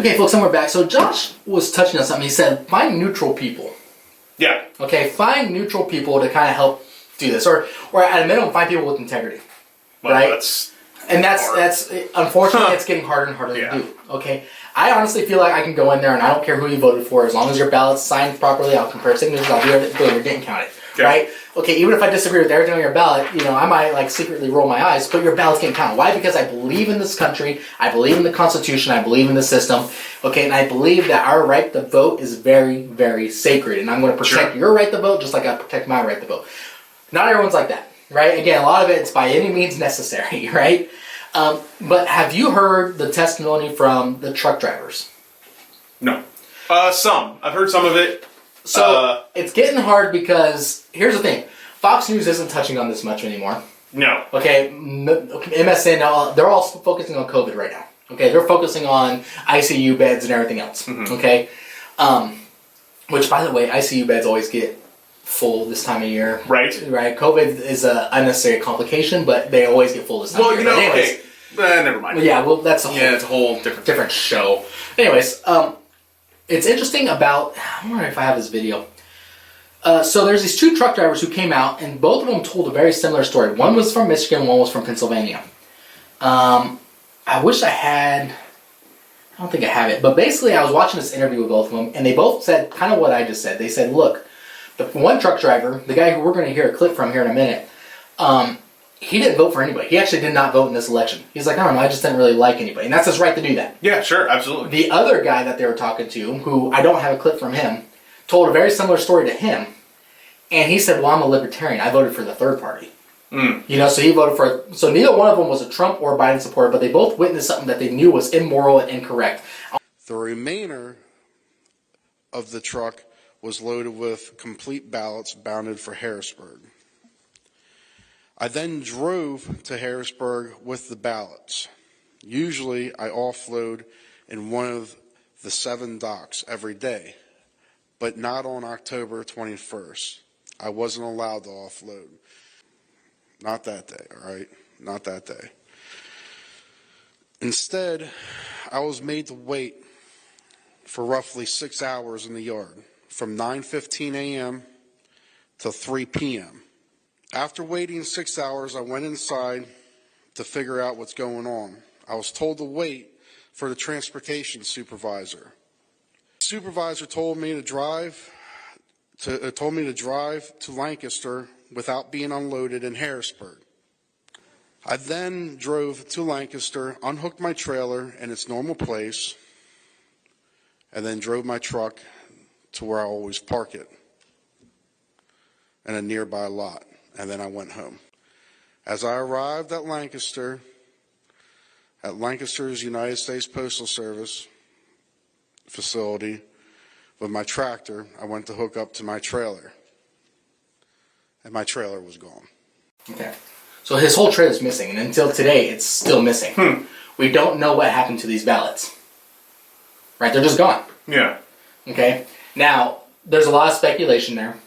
Okay, folks, and we're back. So Josh was touching on something. He said, find neutral people. Yeah. Okay, find neutral people to kind of help do this. Or at a minimum, find people with integrity. Well, right? that's unfortunately, it's getting harder and harder to do. Okay? I honestly feel like I can go in there and I don't care who you voted for. As long as your ballot's signed properly, I'll compare signatures, I'll do it, boom, you're getting counted. Okay. Right? Okay, even if I disagree with everything on your ballot, I might like secretly roll my eyes, but your ballot's getting counted. Why? Because I believe in this country, I believe in the Constitution, I believe in the system, okay, and I believe that our right to vote is very, very sacred, and I'm going to protect your right to vote just like I protect my right to vote. Not everyone's like that, right? Again, a lot of it's by any means necessary, right? But have you heard the testimony from the truck drivers? No. Some. I've heard some of it. So, it's getting hard because, here's the thing. Fox News isn't touching on this much anymore. No. Okay, MSN, they're all focusing on COVID right now. Okay, they're focusing on ICU beds and everything else. Mm-hmm. Okay? Which, by the way, ICU beds always get full this time of year. Right. Right? COVID is an unnecessary complication, but they always get full this time of year. Well, never mind. Yeah, well, that's it's a whole different show. Anyways, it's interesting about, I wonder if I have this video. So there's these two truck drivers who came out, and both of them told a very similar story. One was from Michigan, one was from Pennsylvania. I wish I had, I don't think I have it, but basically I was watching this interview with both of them, and they both said kind of what I just said. They said, look, the one truck driver, the guy who we're going to hear a clip from here in a minute, he didn't vote for anybody. He actually did not vote in this election. He's like, I don't know, I just didn't really like anybody. And that's his right to do that. Yeah, sure, absolutely. The other guy that they were talking to, who I don't have a clip from him, told a very similar story to him. And he said, well, I'm a libertarian. I voted for the third party. So he voted for, so neither one of them was a Trump or Biden supporter, but they both witnessed something that they knew was immoral and incorrect. The remainder of the truck was loaded with complete ballots bounded for Harrisburg. I then drove to Harrisburg with the ballots. Usually I offload in one of the 7 docks every day, but not on October 21st. I wasn't allowed to offload. Not that day, all right? Not that day. Instead, I was made to wait for roughly 6 hours in the yard, from 9:15 a.m. to 3 p.m. After waiting 6 hours, I went inside to figure out what's going on. I was told to wait for the transportation supervisor. The supervisor told me to drive to Lancaster without being unloaded in Harrisburg. I then drove to Lancaster, unhooked my trailer in its normal place, and then drove my truck to where I always park it, in a nearby lot. And then I went home. As I arrived at Lancaster's United States Postal Service facility with my tractor, I went to hook up to my trailer. And my trailer was gone. Okay. So his whole trailer is missing, and until today, it's still missing. We don't know what happened to these ballots. Right? They're just gone. Yeah. Okay? Now, there's a lot of speculation there.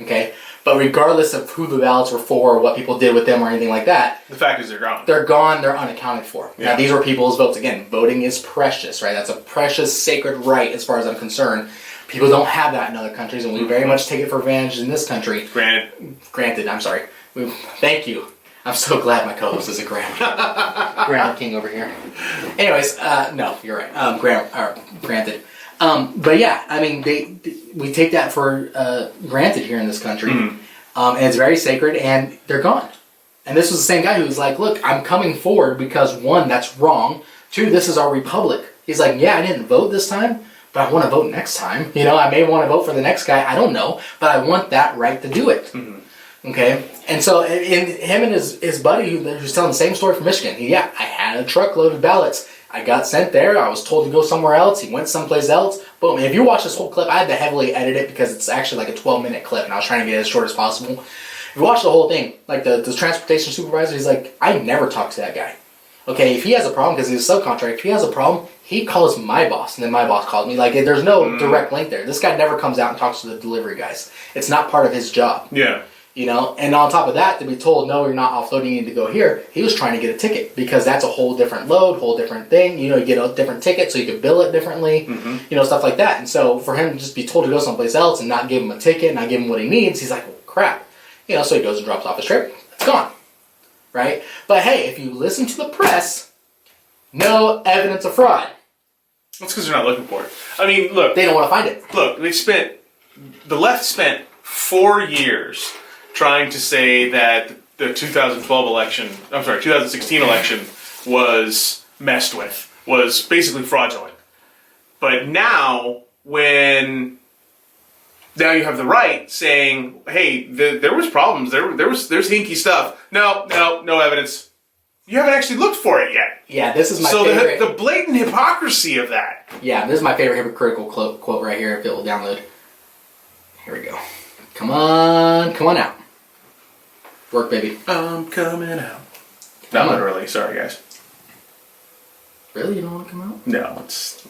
Okay? But regardless of who the ballots were for, or what people did with them, or anything like that, the fact is they're gone. They're gone. They're unaccounted for. Yeah. Now, these were people's votes. Again, voting is precious, right? That's a precious, sacred right, as far as I'm concerned. People don't have that in other countries, and we very much take it for advantage in this country. Granted. I'm sorry. Thank you. I'm so glad my co-host is a grammar king over here. Anyways, no, you're right. Granted. But yeah, I mean, we take that for granted here in this country, and it's very sacred, and they're gone. And this was the same guy who was like, look, I'm coming forward because, 1, that's wrong. 2, this is our republic. He's like, yeah, I didn't vote this time, but I want to vote next time. I may want to vote for the next guy. I don't know, but I want that right to do it. Okay? And so him and his buddy who's telling the same story from Michigan, I had a truckload of ballots. I got sent there. I was told to go somewhere else. He went someplace else. Boom. And if you watch this whole clip, I had to heavily edit it because it's actually like a 12-minute clip, and I was trying to get it as short as possible. If you watch the whole thing, like the transportation supervisor, he's like, I never talk to that guy. Okay, if he has a problem, because he's a subcontractor, if he has a problem, he calls my boss, and then my boss calls me. Like, there's no direct link there. This guy never comes out and talks to the delivery guys. It's not part of his job. Yeah. You know, and on top of that, to be told, no, you're not offloading, you need to go here, he was trying to get a ticket because that's a whole different load, whole different thing. You know, you get a different ticket so you can bill it differently, you know, stuff like that. And so for him to just be told to go someplace else and not give him a ticket, not give him what he needs, he's like, well, crap. You know, so he goes and drops off his trip, it's gone. Right? But hey, if you listen to the press, no evidence of fraud. That's because they're not looking for it. I mean, look. They don't want to find it. Look, the left spent 4 years trying to say that the 2016 election was messed with, was basically fraudulent. But now you have the right saying, hey, there was problems, there's hinky stuff. No evidence. You haven't actually looked for it yet. Yeah, this is my favorite. So the blatant hypocrisy of that. Yeah, this is my favorite hypocritical quote right here, if it will download. Here we go. Come on out. Work, baby. I'm coming out. Not literally, sorry guys. Really? You don't want to come out? No, it's...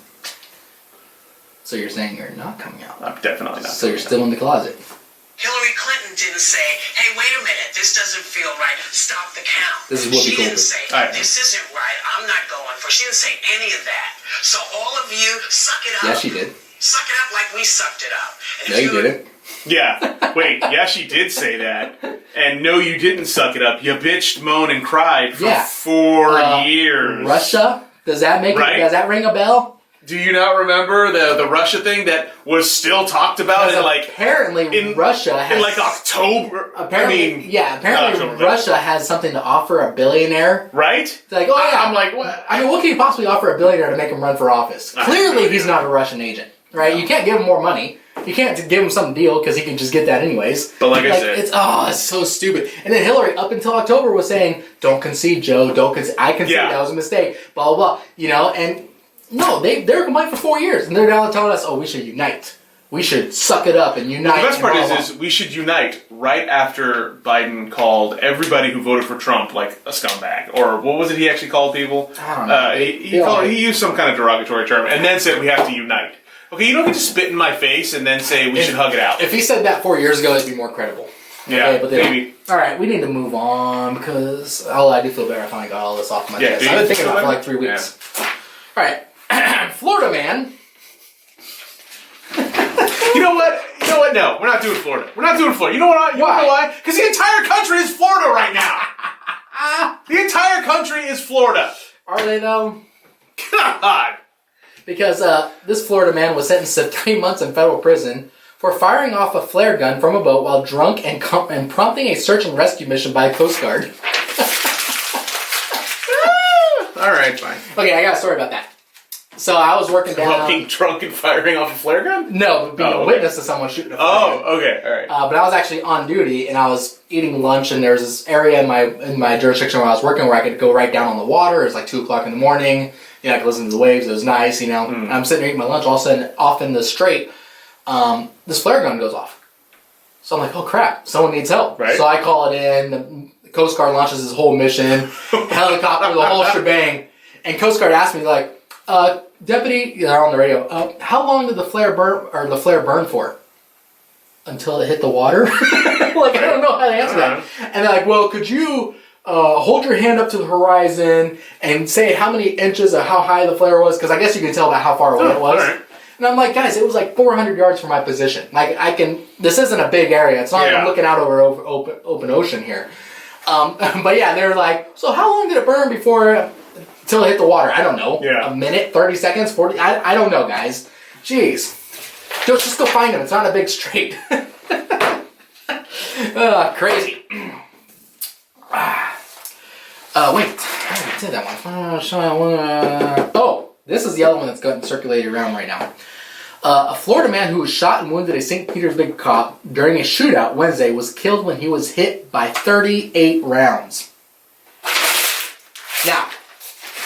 So you're saying you're not coming out? I'm definitely not. So you're still in the closet? Hillary Clinton didn't say, hey, wait a minute, this doesn't feel right, stop the count. This is Whoopi She didn't Goldberg. say, this isn't right, I'm not going for it. She didn't say any of that. So all of you, suck it up. Yeah, she did. Suck it up like we sucked it up. And No, you didn't. Yeah. Wait, yeah, she did say that. And no, you didn't suck it up. You bitched, moaned, and cried for 4 years. Russia? Does that does that ring a bell? Do you not remember the Russia thing that was still talked about in apparently Russia has, in like October? Apparently, Russia has something to offer a billionaire. Right? It's like, oh yeah. I'm like, what? I mean, what can you possibly offer a billionaire to make him run for office? Clearly, he's not a Russian agent, right? You can't give him more money. You can't give him some deal because he can just get that anyways. But like I said, it's so stupid. And then Hillary, up until October, was saying, "Don't concede, Joe. Don't concede. I concede. That was a mistake." Blah blah blah. You know, and no, they were combined for 4 years, and they're now telling us, "Oh, we should unite. We should suck it up and unite." The best part is we should unite right after Biden called everybody who voted for Trump like a scumbag, or what was it he actually called people? I don't know. He used some kind of derogatory term, and then said we have to unite. Okay, you don't get to spit in my face and then say we should hug it out. If he said that 4 years ago, it'd be more credible. Yeah, okay, but maybe. All right, we need to move on because I do feel better. I finally got all this off my chest. I've been thinking about it for like 3 weeks. Yeah. All right, Florida man. You know what? No, we're not doing Florida. We're not doing Florida. You know what? You know why? Because the entire country is Florida right now. The entire country is Florida. Are they though? God. Because this Florida man was sentenced to 3 months in federal prison for firing off a flare gun from a boat while drunk and prompting a search and rescue mission by a Coast Guard. All right, fine. Okay, I got a story about that. So I was working down... Being drunk and firing off a flare gun? No, being a witness to someone shooting a flare gun. Okay, all right. But I was actually on duty, and I was eating lunch, and there was this area in my jurisdiction where I was working where I could go right down on the water. It was like 2 o'clock in the morning. You know, I could listen to the waves. It was nice, you know. And I'm sitting there eating my lunch. All of a sudden, off in the strait, this flare gun goes off. So I'm like, oh, crap. Someone needs help. Right. So I call it in. The Coast Guard launches this whole mission. Helicopter, the whole shebang. And Coast Guard asked me, like, Deputy, they're on the radio, how long did the flare burn for? Until it hit the water? Like, I don't know how to answer that. And they're like, well, could you... hold your hand up to the horizon and say how many inches or how high the flare was, because I guess you can tell by how far away it was. Right. And I'm like, guys, it was like 400 yards from my position. Like, this isn't a big area. It's not like I'm looking out over open ocean here. But yeah, they're like, so how long did it burn until it hit the water? I don't know. Yeah. A minute, 30 seconds, 40? I don't know, guys. Jeez. Just go find them. It's not a big strait. Crazy. Wait, I already did that one. Oh, this is the other one that's gotten circulated around right now. A Florida man who was shot and wounded a St. Petersburg cop during a shootout Wednesday was killed when he was hit by 38 rounds. Now,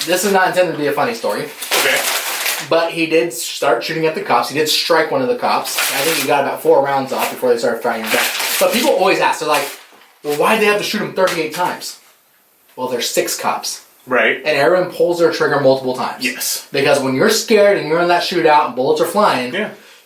this is not intended to be a funny story. Okay. But he did start shooting at the cops. He did strike one of the cops. I think he got about 4 rounds off before they started firing him back. But people always ask, they're like, well, why'd they have to shoot him 38 times? Well, there's 6 cops. Right. And everyone pulls their trigger multiple times. Yes. Because when you're scared and you're in that shootout and bullets are flying,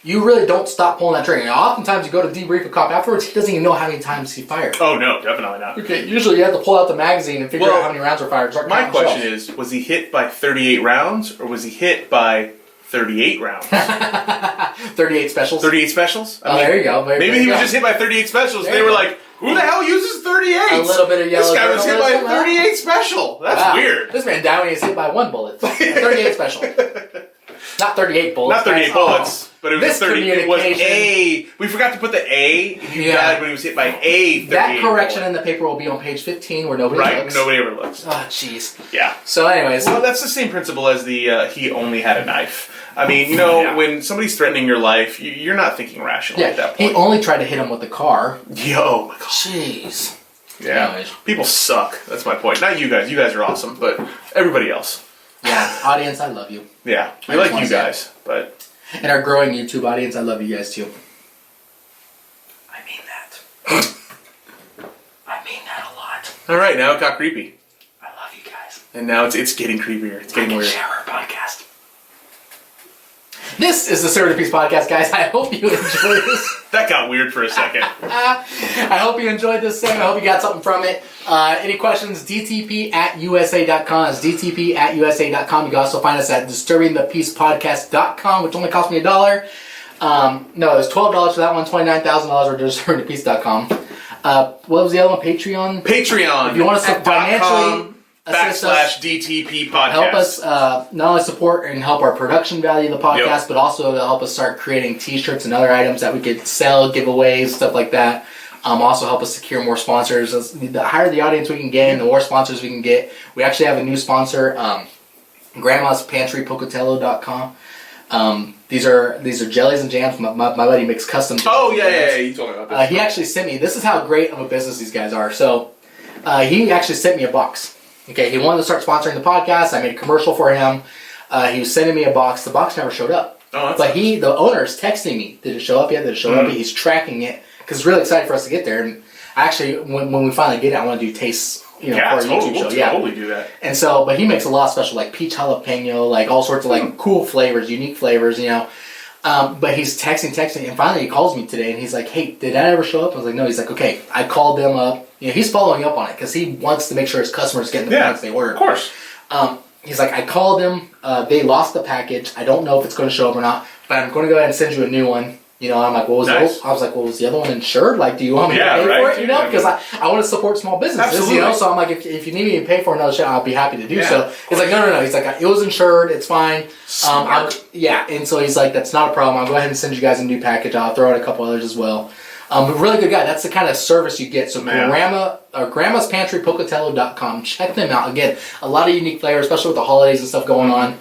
you really don't stop pulling that trigger. And oftentimes you go to debrief a cop afterwards, he doesn't even know how many times he fired. Oh, no, definitely not. Okay, usually you have to pull out the magazine and figure out how many rounds were fired. My question is, was he hit by 38 rounds, or was he hit by 38 rounds? 38 specials? 38 specials? I mean, there you go. Maybe he was just hit by 38 specials, and they were like, who the hell uses 38? A little bit of yellow. This guy was hit by 38 special. That's weird. This man died when he was hit by 1 bullet. 38 special. Not 38 bullets. Not 38 bullets, but it was 30. It was Miscommunication. we forgot to put the A. He died when he was hit by a 38 That correction bullet. in the paper will be on page 15 where nobody Right, looks. nobody ever looks. Oh, jeez. Yeah. So anyways. Well, that's the same principle as the he only had a knife. I mean, you know, when somebody's threatening your life, you're not thinking rationally at that point. He only tried to hit him with the car. Oh my god. Jeez. Yeah. Anyways. People suck. That's my point. Not you guys. You guys are awesome, but everybody else. Yeah, audience, I love you. Yeah. We I just like wanna you say guys, but And our growing YouTube audience, I love you guys too. I mean that. I mean that a lot. all right, now it got creepy. I love you guys. And now it's getting creepier. It's getting weird. Share our podcast. This is the Serve the Peace podcast, guys. I hope you enjoyed this. That got weird for a second. I hope you enjoyed this segment. I hope you got something from it. Any questions, dtp@usa.com. That's dtp@usa.com. You can also find us at disturbingthepeacepodcast.com, which only cost me $1. No, it was $12 for that one, $29,000 for disturbingthepeace.com. What was the other one? Patreon? Patreon. If you want us to financially assist us, /DTP podcast. help us not only support and help our production value of the podcast, Yep. but also to help us start creating t-shirts and other items that we could sell, giveaways, stuff like that. Also help us secure more sponsors. The higher the audience we can get and the more sponsors we can get. We actually have a new sponsor, Grandma's Pantry, Pocatello.com. These are jellies and jams. My buddy makes custom. Oh, yeah. You told me about this. He actually sent me, this is how great of a business these guys are. So he actually sent me a box. Okay, he wanted to start sponsoring the podcast. I made a commercial for him. He was sending me a box. The box never showed up. Oh, But the owner is texting me. Did it show up yet? Did it show up yet? He's tracking it because he's really excited for us to get there. And actually, when we finally get it, I want to do tastes, for our YouTube show. We'll totally do that. And so, but he makes a lot of special, like peach jalapeno, like all sorts of like cool flavors, unique flavors, But he's texting, and finally he calls me today, and he's like, "Hey, did that ever show up?" I was like, "No." He's like, "Okay, I called them up." He's following up on it because he wants to make sure his customers get the products they ordered. Of course. He's like, "I called them. They lost the package. I don't know if it's going to show up or not, but I'm going to go ahead and send you a new one." I'm like, "What was Nice. I was like, "Well, was the other one insured? Like, do you want me to pay for it? Because I want to support small businesses, Absolutely. So I'm like, if you need me to pay for another shit, I'll be happy to do Yeah. so." He's like, "No." He's like, "It was insured. It's fine." Smart. And so he's like, "That's not a problem. I'll go ahead and send you guys a new package. I'll throw in a couple others as well." But really good guy. That's the kind of service you get. So Grandma's Pantry, Pocatello.com. Check them out. Again, a lot of unique flavors, especially with the holidays and stuff going on.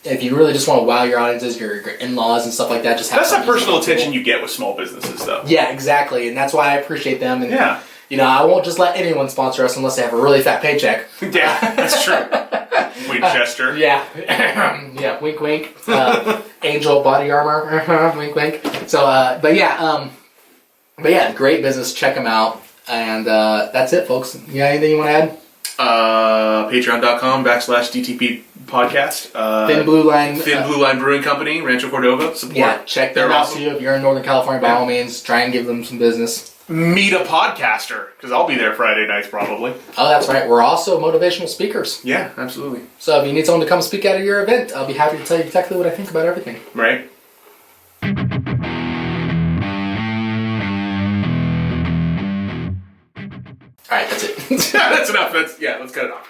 If you really just want to wow your audiences, your in-laws and stuff like that, just have That's that something personal easy and attention you get with small businesses, though. Yeah, exactly. And that's why I appreciate them. And Yeah. I won't just let anyone sponsor us unless they have a really fat paycheck. Yeah, that's true. Winchester. Yeah. Yeah, wink wink. Angel body armor. Wink wink. So but yeah, great business. Check them out. And that's it, folks. You got anything you want to add? Patreon.com /DTP podcast. Thin Blue Line. Blue Line Brewing Company, Rancho Cordova. Support. Yeah, check them They're out awesome. too. If you're in Northern California, by all means, try and give them some business. Meet a podcaster, because I'll be there Friday nights probably. Oh, that's right. We're also motivational speakers. Yeah, absolutely. So if you need someone to come speak at your event, I'll be happy to tell you exactly what I think about everything. Right? All right, that's it. That's enough. Let's cut it off.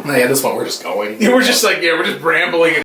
Yeah, this one we're just going. We're just rambling.